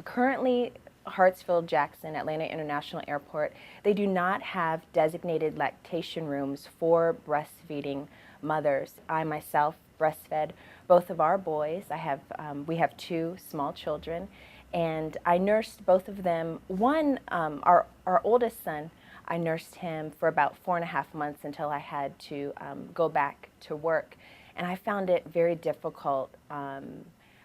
Currently, Hartsfield-Jackson Atlanta International Airport, they do not have designated lactation rooms for breastfeeding mothers. I myself breastfed both of our boys. We have two small children, and I nursed both of them. Our oldest son, I nursed him for about 4.5 months until I had to go back to work, and I found it very difficult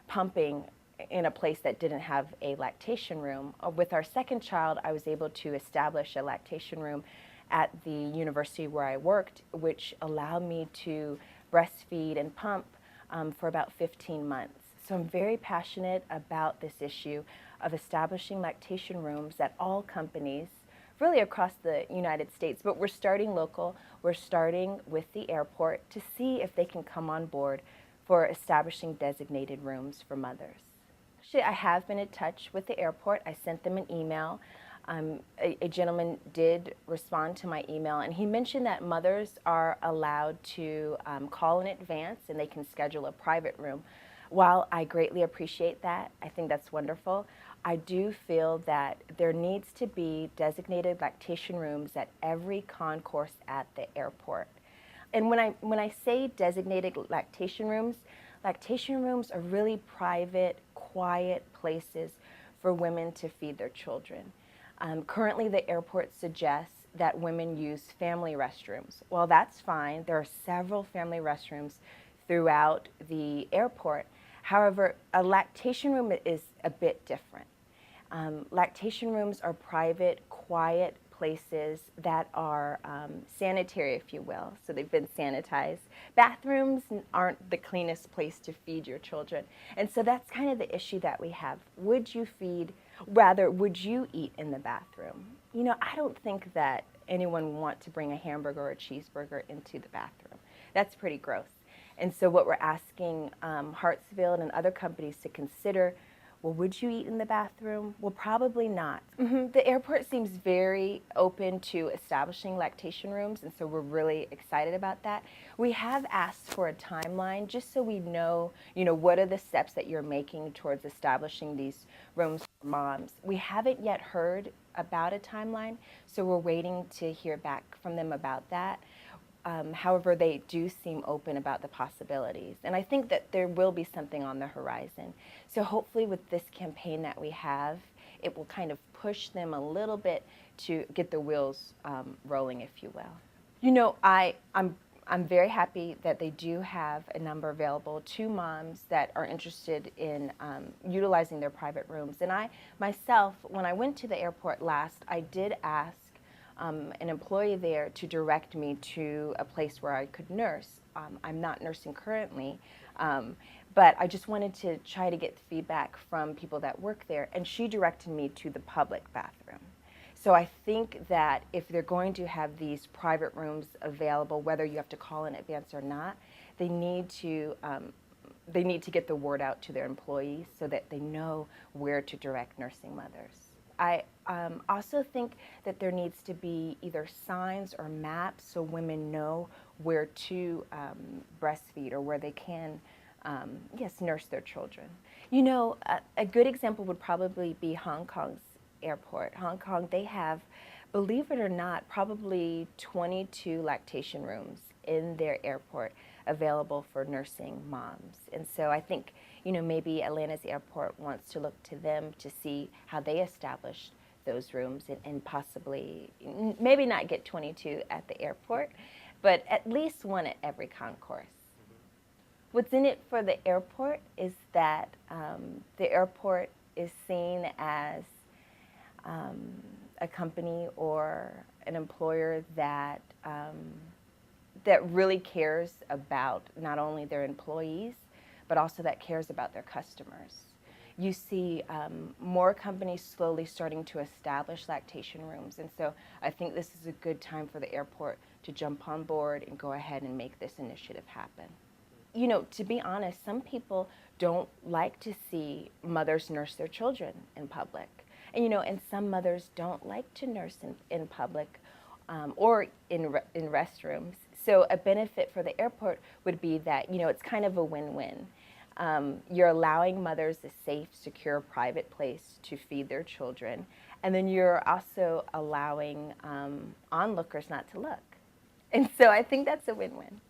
pumping in a place that didn't have a lactation room. With our second child, I was able to establish a lactation room at the university where I worked, which allowed me to breastfeed and pump for about 15 months. So I'm very passionate about this issue of establishing lactation rooms at all companies, really across the United States, but we're starting local. We're starting with the airport to see if they can come on board for establishing designated rooms for mothers. Actually, I have been in touch with the airport. I sent them an email. A gentleman did respond to my email, and he mentioned that mothers are allowed to call in advance and they can schedule a private room. While I greatly appreciate that, I think that's wonderful, I do feel that there needs to be designated lactation rooms at every concourse at the airport. And when I say designated lactation rooms are really private, quiet places for women to feed their children. Currently, the airport suggests that women use family restrooms. Well, that's fine. There are several family restrooms throughout the airport. However, a lactation room is a bit different. Lactation rooms are private, quiet places that are sanitary, if you will, so they've been sanitized. Bathrooms aren't the cleanest place to feed your children, and so that's kind of the issue that we have. Would you eat in the bathroom? You know, I don't think that anyone would want to bring a hamburger or a cheeseburger into the bathroom. That's pretty gross. And so what we're asking Hartsfield and other companies to consider, well, would you eat in the bathroom? Well, probably not. The airport seems very open to establishing lactation rooms, and so we're really excited about that. We have asked for a timeline just so we know, what are the steps that you're making towards establishing these rooms for moms. We haven't yet heard about a timeline, so we're waiting to hear back from them about that. However, they do seem open about the possibilities. And I think that there will be something on the horizon. So hopefully with this campaign that we have, it will kind of push them a little bit to get the wheels rolling, if you will. I'm very happy that they do have a number available to moms that are interested in utilizing their private rooms. And I, myself, when I went to the airport last, I did ask an employee there to direct me to a place where I could nurse. I'm not nursing currently, but I just wanted to try to get feedback from people that work there, and she directed me to the public bathroom. So I think that if they're going to have these private rooms available, whether you have to call in advance or not, they need to get the word out to their employees so that they know where to direct nursing mothers. I also think that there needs to be either signs or maps so women know where to breastfeed or where they can, nurse their children. A good example would probably be Hong Kong's airport. Hong Kong, they have, believe it or not, probably 22 lactation rooms in their airport available for nursing moms. And so I think, maybe Atlanta's airport wants to look to them to see how they establish those rooms and possibly, maybe not get 22 at the airport, but at least one at every concourse. What's in it for the airport is that the airport is seen as a company or an employer that really cares about not only their employees, but also that cares about their customers. You see more companies slowly starting to establish lactation rooms, and so I think this is a good time for the airport to jump on board and go ahead and make this initiative happen. To be honest, some people don't like to see mothers nurse their children in public. And some mothers don't like to nurse in public or in restrooms. So a benefit for the airport would be that, it's kind of a win-win. You're allowing mothers a safe, secure, private place to feed their children. And then you're also allowing onlookers not to look. And so I think that's a win-win.